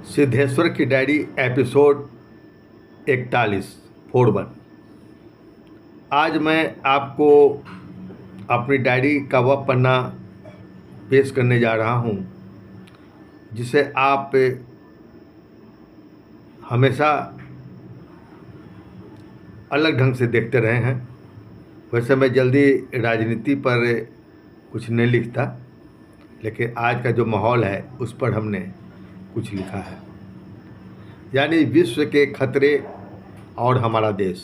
सिद्धेश्वर की diary episode 41। आज मैं आपको अपनी डायरी का वह पन्ना पेश करने जा रहा हूँ जिसे आप हमेशा अलग ढंग से देखते रहे हैं। वैसे मैं जल्दी राजनीति पर कुछ नहीं लिखता, लेकिन आज का जो माहौल है उस पर हमने कुछ लिखा है, यानी विश्व के खतरे और हमारा देश।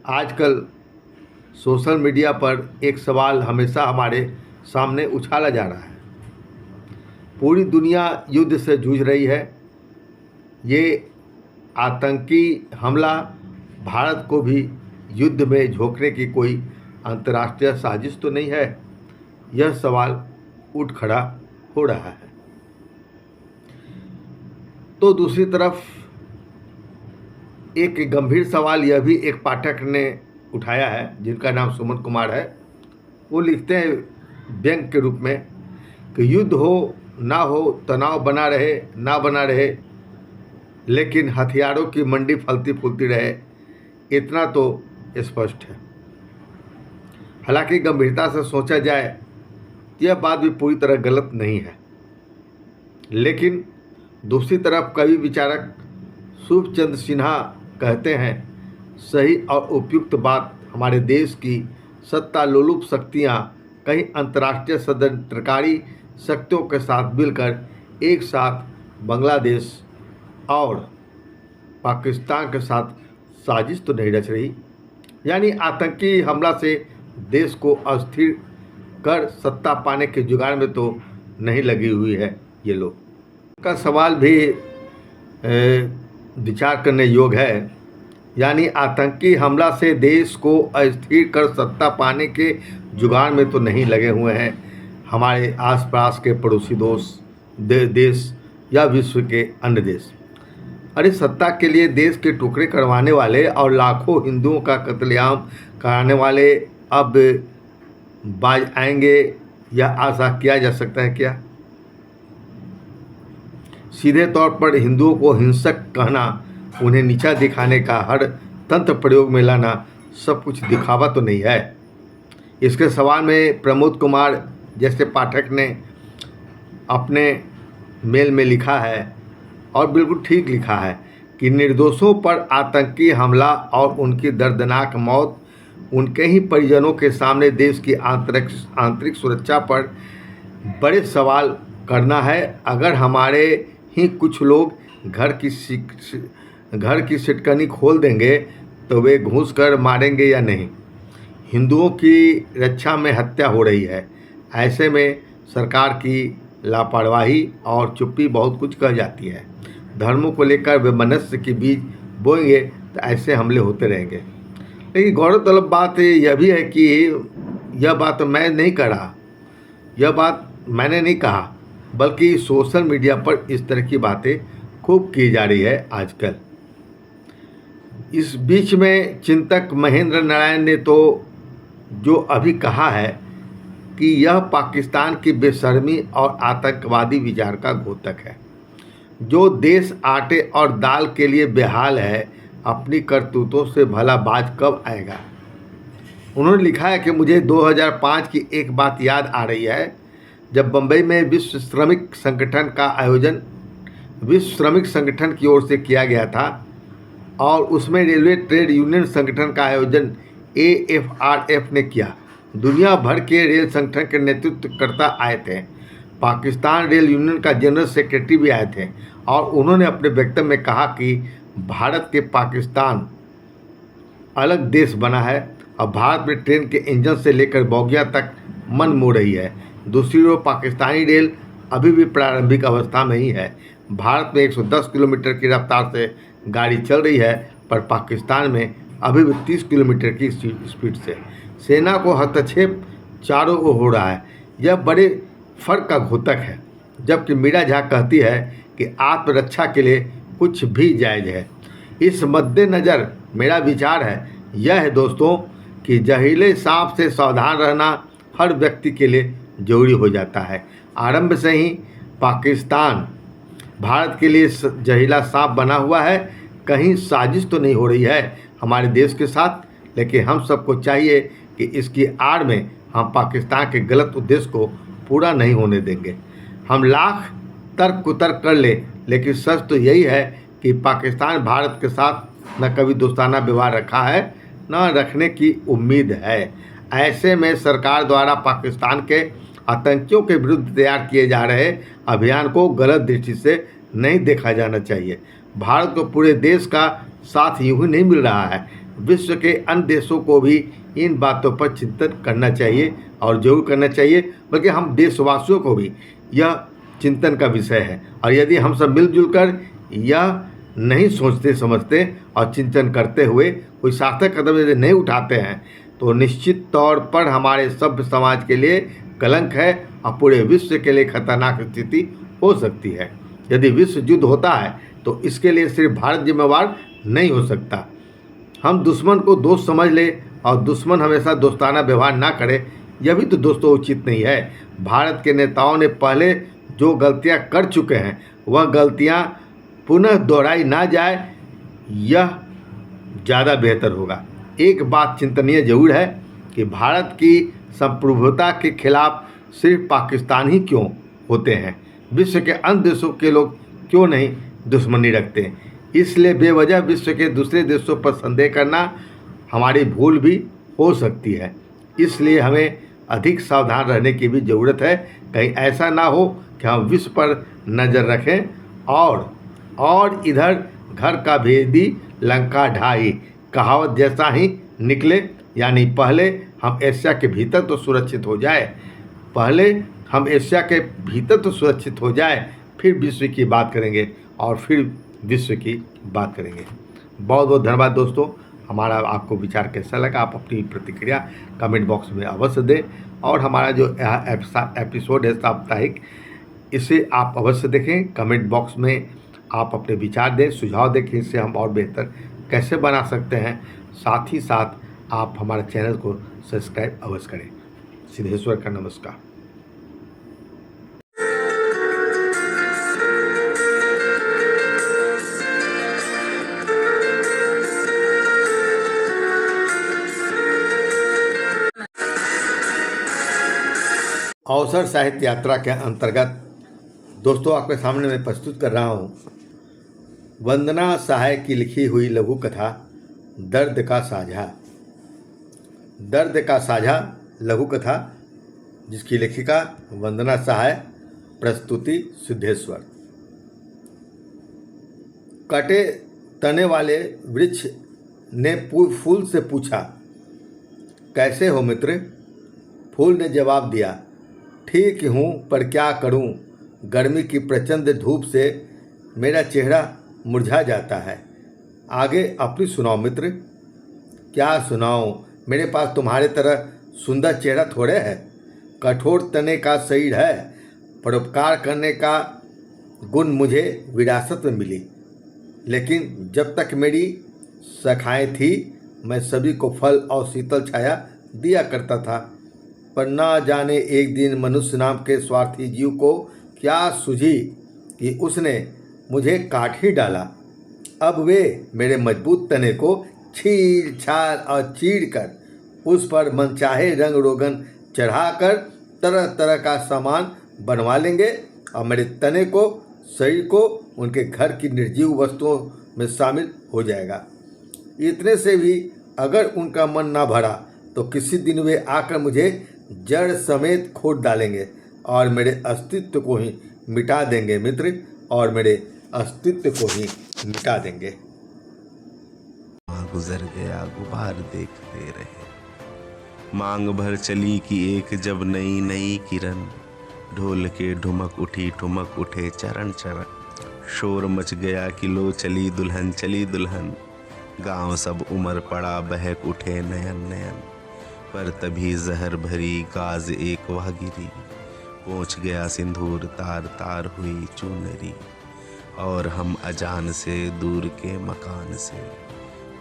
आजकल सोशल मीडिया पर एक सवाल हमेशा हमारे सामने उछाला जा रहा है। पूरी दुनिया युद्ध से जूझ रही है। ये आतंकी हमला भारत को भी युद्ध में झोंकने की कोई अंतर्राष्ट्रीय साजिश तो नहीं है? यह सवाल उठ खड़ा हो रहा है। तो दूसरी तरफ एक गंभीर सवाल यह भी एक पाठक ने उठाया है, जिनका नाम सुमन कुमार है। वो लिखते हैं व्यंग के रूप में कि युद्ध हो ना हो, तनाव बना रहे ना बना रहे, लेकिन हथियारों की मंडी फलती फूलती रहे, इतना तो स्पष्ट है। हालांकि गंभीरता से सोचा जाए यह बात भी पूरी तरह गलत नहीं है, लेकिन दूसरी तरफ कवि विचारक शुभचंद्र सिन्हा कहते हैं, सही और उपयुक्त बात हमारे देश की सत्ता लोलुप शक्तियाँ कहीं अंतर्राष्ट्रीय षड्यंत्रकारी शक्तियों के साथ मिलकर एक साथ बांग्लादेश और पाकिस्तान के साथ साजिश तो नहीं रच रही, यानी आतंकी हमला से देश को अस्थिर कर सत्ता पाने के जुगाड़ में तो नहीं लगी हुई है ये लोग। का सवाल भी विचार करने योग्य है, यानी आतंकी हमला से देश को अस्थिर कर सत्ता पाने के जुगाड़ में तो नहीं लगे हुए हैं हमारे आसपास के पड़ोसी देश या विश्व के अन्य देश। अरे सत्ता के लिए देश के टुकड़े करवाने वाले और लाखों हिंदुओं का कत्लेआम कराने वाले अब बाज आएंगे, यह आशा किया जा सकता है क्या? सीधे तौर पर हिंदुओं को हिंसक कहना, उन्हें नीचा दिखाने का हर तंत्र प्रयोग में लाना सब कुछ दिखावा तो नहीं है? इसके सवाल में प्रमोद कुमार जैसे पाठक ने अपने मेल में लिखा है, और बिल्कुल ठीक लिखा है, कि निर्दोषों पर आतंकी हमला और उनकी दर्दनाक मौत उनके ही परिजनों के सामने देश की आंतरिक सुरक्षा पर बड़े सवाल करना है। अगर हमारे ही कुछ लोग घर की सिटकनी खोल देंगे तो वे घुस कर मारेंगे या नहीं? हिंदुओं की रक्षा में हत्या हो रही है। ऐसे में सरकार की लापरवाही और चुप्पी बहुत कुछ कह जाती है। धर्मों को लेकर वे मनुष्य के बीच बोएंगे तो ऐसे हमले होते रहेंगे। लेकिन गौरतलब बात यह भी है कि यह बात मैं नहीं कर रहा, यह बात मैंने नहीं कहा, बल्कि सोशल मीडिया पर इस तरह की बातें खूब की जा रही है आजकल। इस बीच में चिंतक महेंद्र नारायण ने तो जो अभी कहा है कि यह पाकिस्तान की बेशर्मी और आतंकवादी विचार का घोतक है। जो देश आटे और दाल के लिए बेहाल है, अपनी करतूतों से भला बाज कब आएगा? उन्होंने लिखा है कि मुझे 2005 की एक बात याद आ रही है, जब बम्बई में विश्व श्रमिक संगठन की ओर से किया गया था, और उसमें रेलवे ट्रेड यूनियन संगठन का आयोजन AFRF ने किया। दुनिया भर के रेल संगठन के नेतृत्वकर्ता आए थे। पाकिस्तान रेल यूनियन का जनरल सेक्रेटरी भी आए थे, और उन्होंने अपने वक्तव्य में कहा कि भारत के पाकिस्तान अलग देश बना है और भारत में ट्रेन के इंजन से लेकर बोगियां तक मन मोह रही है। दूसरी ओर पाकिस्तानी रेल अभी भी प्रारंभिक अवस्था में ही है। भारत में 110 किलोमीटर की रफ्तार से गाड़ी चल रही है, पर पाकिस्तान में अभी भी 30 किलोमीटर की स्पीड से। सेना को हस्तक्षेप चारों ओर हो रहा है। यह बड़े फर्क का घोतक है। जबकि मीरा झा कहती है कि आत्मरक्षा के लिए कुछ भी जायज़ है। इस मद्देनज़र मेरा विचार है यह है दोस्तों, कि जहरीले सांप से सावधान रहना हर व्यक्ति के लिए जरूरी हो जाता है। आरंभ से ही पाकिस्तान भारत के लिए जहरीला सांप बना हुआ है। कहीं साजिश तो नहीं हो रही है हमारे देश के साथ, लेकिन हम सबको चाहिए कि इसकी आड़ में हम पाकिस्तान के गलत उद्देश्य को पूरा नहीं होने देंगे। हम लाख तर्क कुतर्क कर ले, लेकिन सच तो यही है कि पाकिस्तान भारत के साथ न कभी दोस्ताना व्यवहार रखा है, न रखने की उम्मीद है। ऐसे में सरकार द्वारा पाकिस्तान के आतंकियों के विरुद्ध तैयार किए जा रहे अभियान को गलत दृष्टि से नहीं देखा जाना चाहिए। भारत को पूरे देश का साथ यूं ही नहीं मिल रहा है, विश्व के अन्य देशों को भी इन बातों पर चिंतन करना चाहिए और जरूर करना चाहिए, बल्कि हम देशवासियों को भी यह चिंतन का विषय है। और यदि हम सब मिलजुल कर यह नहीं सोचते समझते और चिंतन करते हुए कोई सार्थक कदम यदि नहीं उठाते हैं तो निश्चित तौर पर हमारे सभ्य समाज के लिए कलंक है और पूरे विश्व के लिए खतरनाक स्थिति हो सकती है। यदि विश्व युद्ध होता है तो इसके लिए सिर्फ भारत जिम्मेवार नहीं हो सकता। हम दुश्मन को दोस्त समझ ले और दुश्मन हमेशा दोस्ताना व्यवहार ना करे, यह भी तो दोस्तों उचित नहीं है। भारत के नेताओं ने पहले जो गलतियां कर चुके हैं वह गलतियां पुनः दोहराई ना जाए, यह ज़्यादा बेहतर होगा। एक बात चिंतनीय जरूर है कि भारत की संप्रभुता के खिलाफ सिर्फ पाकिस्तान ही क्यों होते हैं, विश्व के अन्य देशों के लोग क्यों नहीं दुश्मनी रखते हैं। इसलिए बेवजह विश्व के दूसरे देशों पर संदेह करना हमारी भूल भी हो सकती है। इसलिए हमें अधिक सावधान रहने की भी ज़रूरत है, कहीं ऐसा ना हो कि हम विश्व पर नज़र रखें और इधर घर का भेदी लंका ढाई कहावत जैसा ही निकले। यानी पहले हम एशिया के भीतर तो सुरक्षित हो जाए, फिर विश्व की बात करेंगे और फिर विश्व की बात करेंगे। बहुत बहुत धन्यवाद दोस्तों। हमारा आपको विचार कैसा लगा, आप अपनी प्रतिक्रिया कमेंट बॉक्स में अवश्य दें। और हमारा जो एपिसोड है साप्ताहिक, इसे आप अवश्य देखें। कमेंट बॉक्स में आप अपने विचार दें, सुझाव दें कि इसे हम और बेहतर कैसे बना सकते हैं। साथ ही साथ आप हमारे चैनल को सब्सक्राइब अवश्य करें। सिद्धेश्वर का नमस्कार। अवसर साहित्य यात्रा के अंतर्गत दोस्तों आपके सामने मैं प्रस्तुत कर रहा हूँ वंदना सहाय की लिखी हुई लघु कथा दर्द का साझा लघु कथा, जिसकी लेखिका वंदना सहाय, प्रस्तुति सिद्धेश्वर। कटे तने वाले वृक्ष ने फूल से पूछा, कैसे हो मित्र? फूल ने जवाब दिया, ठीक हूँ, पर क्या करूँ, गर्मी की प्रचंड धूप से मेरा चेहरा मुरझा जाता है। आगे अपनी सुनाओ मित्र। क्या सुनाऊँ, मेरे पास तुम्हारे तरह सुंदर चेहरा थोड़े है। कठोर तने का शरीर है, परोपकार करने का गुण मुझे विरासत में मिली। लेकिन जब तक मेरी शाखाएं थी मैं सभी को फल और शीतल छाया दिया करता था, पर ना जाने एक दिन मनुष्य नाम के स्वार्थी जीव को क्या सूझी कि उसने मुझे काट ही डाला। अब वे मेरे मजबूत तने को छील छाल और चीर कर उस पर मनचाहे रंग रोगन चढ़ाकर तरह तरह का सामान बनवा लेंगे और मेरे तने को, शरीर को उनके घर की निर्जीव वस्तुओं में शामिल हो जाएगा। इतने से भी अगर उनका मन ना भरा तो किसी दिन वे आकर मुझे जड़ समेत खोद डालेंगे और मेरे अस्तित्व को ही मिटा देंगे मित्र, और मेरे अस्तित्व को ही मिटा देंगे। गुजर गया गुबार देखते रहे, मांग भर चली कि एक जब नई नई किरण, ढोल के ढुमक उठी ठुमक उठे चरण चरण, शोर मच गया कि लो चली दुल्हन, गांव सब उमर पड़ा बहक उठे नयन नयन, पर तभी जहर भरी गाज एक वह गिरी, पहुँच गया सिंदूर तार तार हुई चुनरी, और हम अजान से दूर के मकान से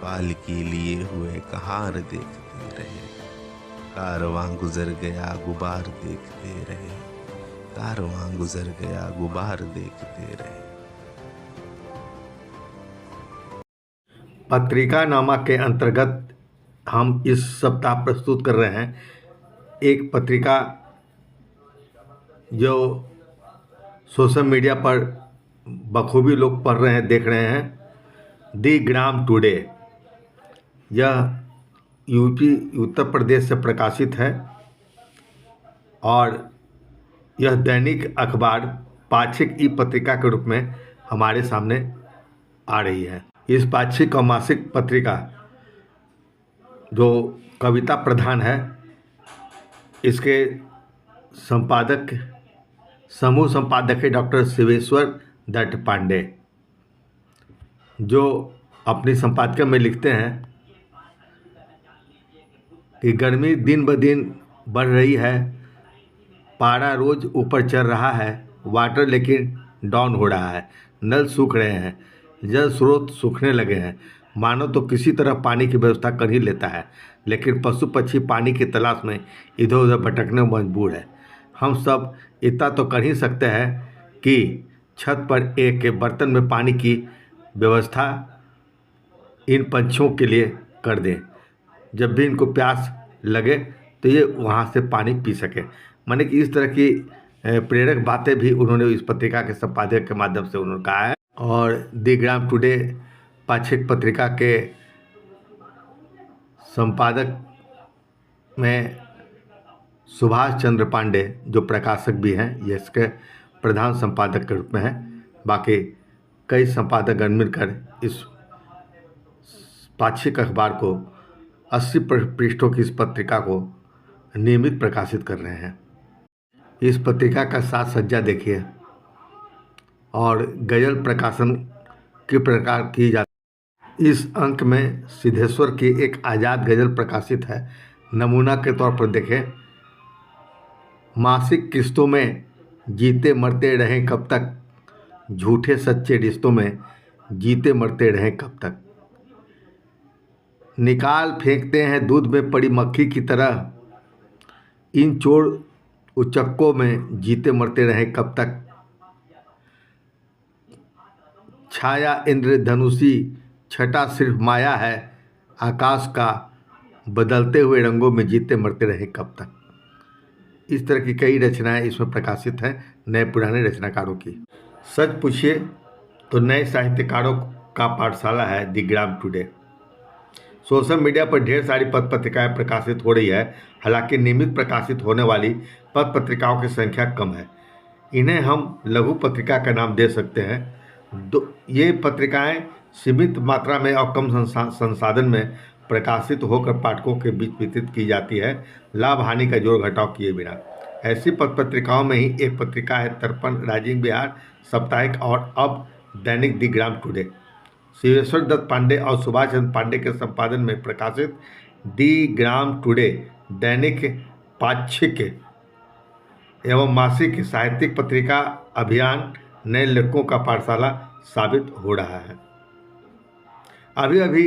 पालकी लिए हुए कहार देखते रहे। कारवां गुजर गया गुबार देखते रहे, कारवां गुजर गया गुबार देखते रहे। पत्रिकानामा के अंतर्गत हम इस सप्ताह प्रस्तुत कर रहे हैं एक पत्रिका जो सोशल मीडिया पर बखूबी लोग पढ़ रहे हैं, देख रहे हैं, दी ग्राम टुडे। यह यूपी उत्तर प्रदेश से प्रकाशित है और यह दैनिक अखबार पाक्षिक ई पत्रिका के रूप में हमारे सामने आ रही है। इस पाक्षिक और मासिक पत्रिका जो कविता प्रधान है, इसके संपादक समूह संपादक है डॉक्टर शिवेश्वर दत्त पांडे, जो अपनी संपादकीय में लिखते हैं कि गर्मी दिन ब दिन बढ़ रही है, पारा रोज ऊपर चढ़ रहा है, वाटर लेकिन डाउन हो रहा है, नल सूख रहे हैं, जल स्रोत सूखने लगे हैं, मानव तो किसी तरह पानी की व्यवस्था कर ही लेता है, लेकिन पशु पक्षी पानी की तलाश में इधर उधर भटकने में मजबूर है। हम सब इतना तो कर ही सकते हैं कि छत पर एक बर्तन में पानी की व्यवस्था इन पंछियों के लिए कर दें, जब भी इनको प्यास लगे तो ये वहाँ से पानी पी सकें। माने कि इस तरह की प्रेरक बातें भी उन्होंने इस पत्रिका के संपादक के माध्यम से उन्होंने कहा है। और दी ग्राम टुडे पाक्षिक पत्रिका के संपादक में सुभाष चंद्र पांडे, जो प्रकाशक भी हैं, ये इसके प्रधान संपादक के रूप में हैं। बाकी कई संपादकगण मिलकर इस पाक्षिक अखबार को 80 पृष्ठों की इस पत्रिका को नियमित प्रकाशित कर रहे हैं। इस पत्रिका का साज सज्जा देखिए और गजल प्रकाशन के प्रकार की जाती। इस अंक में सिद्धेश्वर की एक आज़ाद गजल प्रकाशित है। नमूना के तौर पर देखें, मासिक किस्तों में जीते मरते रहें कब तक, झूठे सच्चे रिश्तों में जीते मरते रहें कब तक, निकाल फेंकते हैं दूध में पड़ी मक्खी की तरह, इन चोर उचक्कों में जीते मरते रहें कब तक, छाया इंद्रधनुषी छटा सिर्फ माया है, आकाश का बदलते हुए रंगों में जीते मरते रहें कब तक। इस तरह की कई रचनाएं इसमें प्रकाशित हैं, नए पुराने रचनाकारों की। सच पूछिए तो नए साहित्यकारों का पाठशाला है दी ग्राम टुडे। सोशल मीडिया पर ढेर सारी पत्र पत्रिकाएं प्रकाशित हो रही है, हालांकि नियमित प्रकाशित होने वाली पत्र पत्रिकाओं की संख्या कम है। इन्हें हम लघु पत्रिका का नाम दे सकते हैं। ये पत्रिकाएं सीमित मात्रा में और कम संसाधन में प्रकाशित होकर पाठकों के बीच वितरित की जाती है, लाभ हानि का जोड़ घटाव किए बिना। ऐसी पत्र पत्रिकाओं में ही एक पत्रिका है दर्पण, राइजिंग बिहार, साप्ताहिक और अब दैनिक दी ग्राम टुडे। शिवेश्वर दत्त पांडे और सुभाष चंद्र पांडे के संपादन में प्रकाशित दी ग्राम टुडे दैनिक पाक्षिक एवं मासिक साहित्यिक पत्रिका अभियान नए लेखकों का पाठशाला साबित हो रहा है। अभी अभी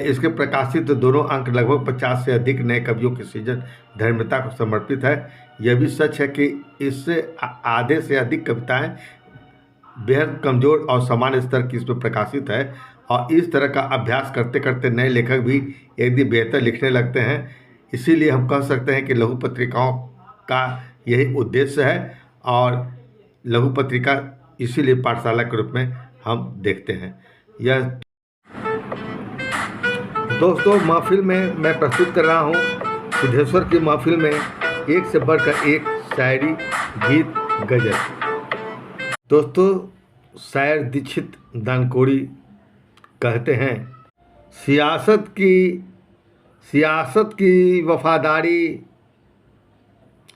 इसके प्रकाशित दोनों अंक लगभग 50 से अधिक नए कवियों के सृजन धर्मिता को समर्पित है। यह भी सच है कि इससे आधे से अधिक कविताएं बेहद कमज़ोर और सामान्य स्तर की इसमें प्रकाशित है, और इस तरह का अभ्यास करते करते नए लेखक भी एक दिन बेहतर लिखने लगते हैं। इसीलिए हम कह सकते हैं कि लघु पत्रिकाओं का यही उद्देश्य है, और लघु पत्रिका इसीलिए पाठशाला के रूप में हम देखते हैं। यह दोस्तों महफिल में मैं प्रस्तुत कर रहा हूँ सिद्धेश्वर की महफिल में एक से बढ़कर एक शायरी, गीत, गजल। दोस्तों शायर दीक्षित दानकोड़ी कहते हैं, सियासत की वफादारी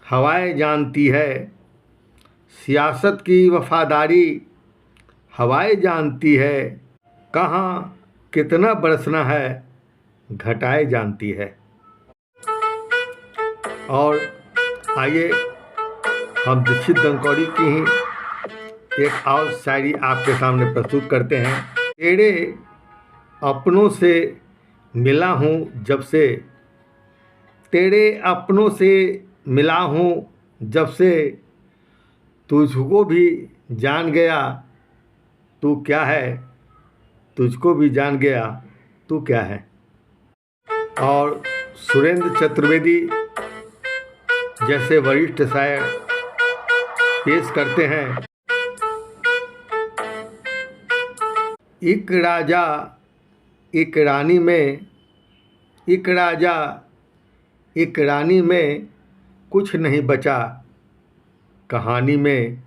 हवाएं जानती है, सियासत की वफादारी हवाएं जानती है, कहाँ कितना बरसना है घटाए जानती है। और आइए हम दीक्षित दानकोड़ी की ही एक और शायरी आपके सामने प्रस्तुत करते हैं। तेरे अपनों से मिला हूँ जब से, तेरे अपनों से मिला हूँ जब से, तुझको भी जान गया तू क्या है, तुझको भी जान गया तू क्या है। और सुरेंद्र चतुर्वेदी जैसे वरिष्ठ शायर पेश करते हैं। एक राजा एक रानी में, एक राजा एक रानी में कुछ नहीं बचा कहानी में।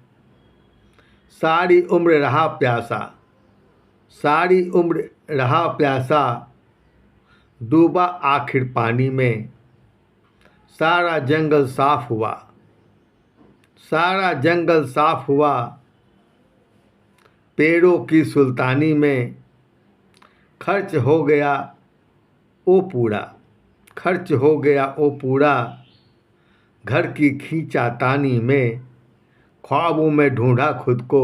सारी उम्र रहा प्यासा, सारी उम्र रहा प्यासा, डूबा आखिर पानी में। सारा जंगल साफ हुआ, सारा जंगल साफ हुआ, पेड़ों की सुल्तानी में। खर्च हो गया ओ पूरा, खर्च हो गया ओ पूरा, घर की खींचातानी में। ख्वाबों में ढूंढा खुद को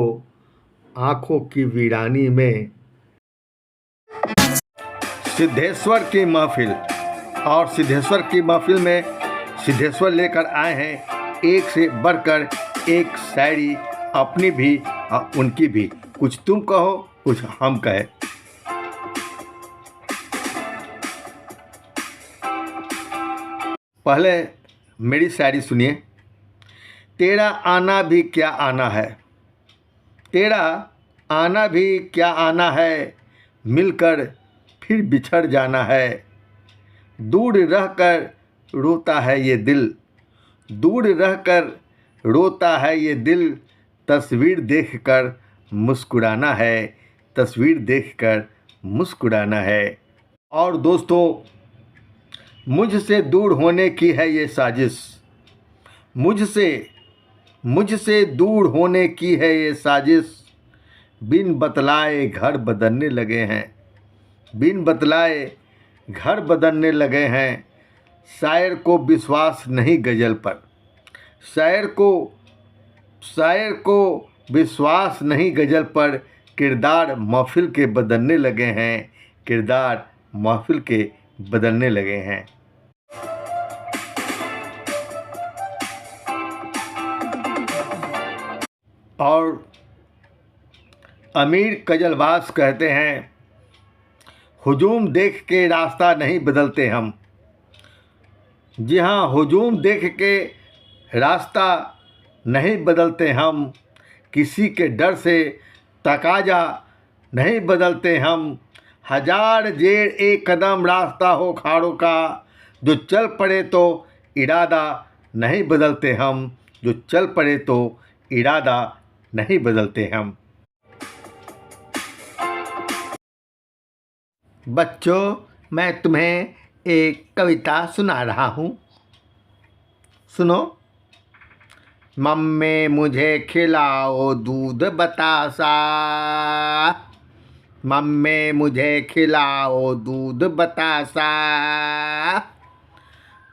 आँखों की वीरानी में। सिद्धेश्वर की महफिल, और सिद्धेश्वर की महफिल में सिद्धेश्वर लेकर आए हैं एक से बढ़कर एक शायरी, अपनी भी और उनकी भी। कुछ तुम कहो कुछ हम कहे। पहले मेरी शायरी सुनिए। तेरा आना भी क्या आना है, तेरा आना भी क्या आना है, मिलकर फिर बिछड़ जाना है। दूर रहकर रोता है ये दिल, दूर रहकर रोता है ये दिल। तस्वीर देखकर मुस्कुराना है, तस्वीर देखकर मुस्कुराना है। और दोस्तों, मुझसे दूर होने की है ये साजिश, मुझसे दूर होने की है ये साजिश। बिन बतलाए घर बदलने लगे हैं, बिन बतलाए घर बदलने लगे हैं। शायर को विश्वास नहीं गज़ल पर, शायर को विश्वास नहीं गज़ल पर। किरदार महफिल के बदलने लगे हैं, किरदार महफिल के बदलने लगे हैं। और अमीर कजलवास कहते हैं, हुजूम देख के रास्ता नहीं बदलते हम। जी हाँ, हुजूम देख के रास्ता नहीं बदलते हम। किसी के डर से तकाजा नहीं बदलते हम। हजार जेर एक कदम रास्ता हो खाड़ों का, जो चल पड़े तो इरादा नहीं बदलते हम, जो चल पड़े तो इरादा नहीं बदलते हम। बच्चों, मैं तुम्हें एक कविता सुना रहा हूँ, सुनो। मम्मी मुझे खिलाओ दूध बतासा, मम्मी मुझे खिलाओ दूध बतासा।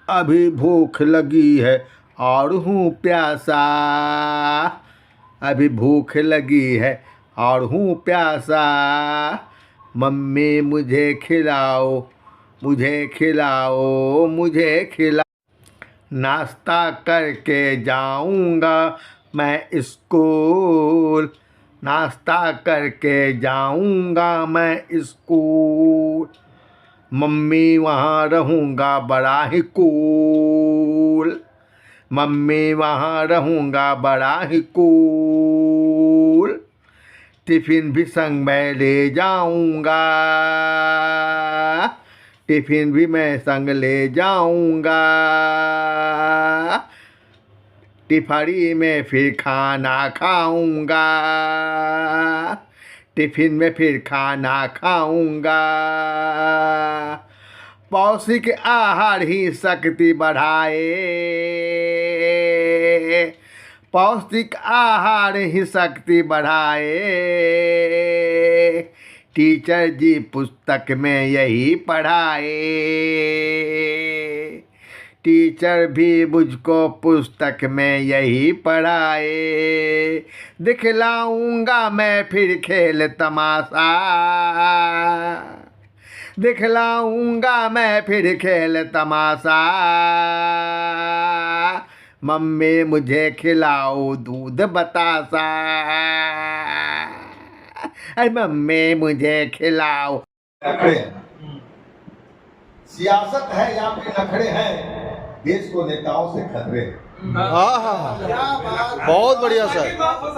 अभी भूख लगी है और हूँ प्यासा, अभी भूख लगी है और हूँ प्यासा। मम्मी मुझे खिलाओ, मुझे खिलाओ, मुझे खिलाओ। नाश्ता करके जाऊंगा मैं स्कूल, नाश्ता करके जाऊंगा मैं स्कूल। मम्मी वहाँ रहूँगा बड़ा ही कूल, मम्मी वहाँ रहूँगा बड़ा ही कूल। टिफ़िन भी संग मैं ले जाऊंगा, टिफ़िन भी मैं संग ले जाऊंगा। टिफारी में फिर खाना खाऊंगा, टिफ़िन में फिर खाना खाऊंगा। पौष्टिक आहार ही शक्ति बढ़ाए, पौष्टिक आहार ही शक्ति बढ़ाए। टीचर जी पुस्तक में यही पढ़ाए, टीचर भी मुझको पुस्तक में यही पढ़ाए। दिखलाऊंगा मैं फिर खेल तमाशा, दिखलाऊंगा मैं फिर खेल तमाशा। मम्मी मुझे खिलाओ दूध बतासा, अरे मम्मी मुझे खिलाओ। सियासत है या फिर नखरे हैं, देश को नेताओं से खतरे हैं। हाँ हाँ हाँ, बहुत बढ़िया सर। सियासत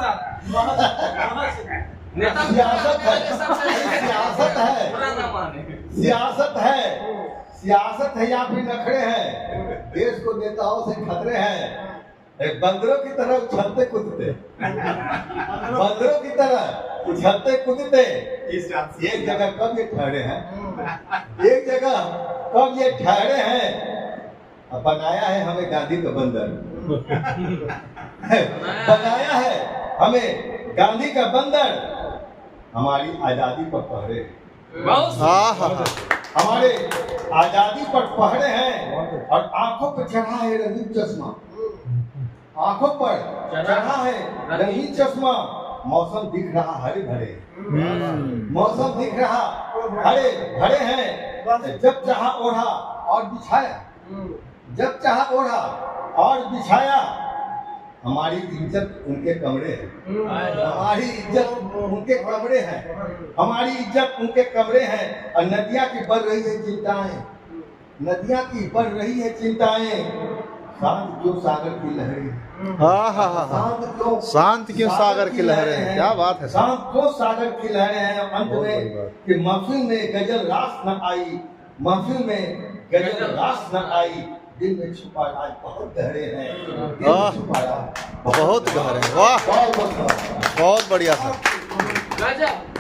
है, सियासत है, सियासत है, सियासत है या फिर नखरे हैं, देश को नेताओं से खतरे हैं। एक बंदरों की तरह उछलते कूदते, बंदरों की तरह उछलते कूदते एक जगह कब ये ठहरे हैं, एक जगह कब ये ठहरे हैं। अब बनाया है हमें गांधी का बंदर, बनाया है हमें गांधी का बंदर, हमारी आजादी पर पहरे, हाँ हाँ हाँ, हमारे आजादी पर पहरे हैं। और आंखों पर चढ़ा है रंगीन चश्मा, आंखों पर चढ़ा है रंगीन चश्मा। मौसम दिख रहा हरे भरे, मौसम दिख रहा हरे भरे हैं। जब चाहा ओढ़ा और बिछाया, जब चाहा ओढ़ा और बिछाया। हमारी इज्जत उनके कमरे है, हमारी इज्जत उनके कमरे हैं, हमारी इज्जत उनके कमरे हैं। और नदियां की बढ़ रही है चिंताएं, नदियां की बढ़ रही है चिंताएं। शांत क्यों सागर की लहरें, हाँ हाँ हाँ हाँ, शांत क्यों सागर की लहरें हैं। क्या बात है सर। शांत क्यों सागर की लहरें हैं। अंत में कि महफिल में गजल रास न आई, महफिल में गजल रास न आई। दिल में छुपा राज बहुत गहरे हैं, दिल में छुपा राज बहुत गहरे हैं। वाह, बहुत बहुत बढ़िया सर। गजब।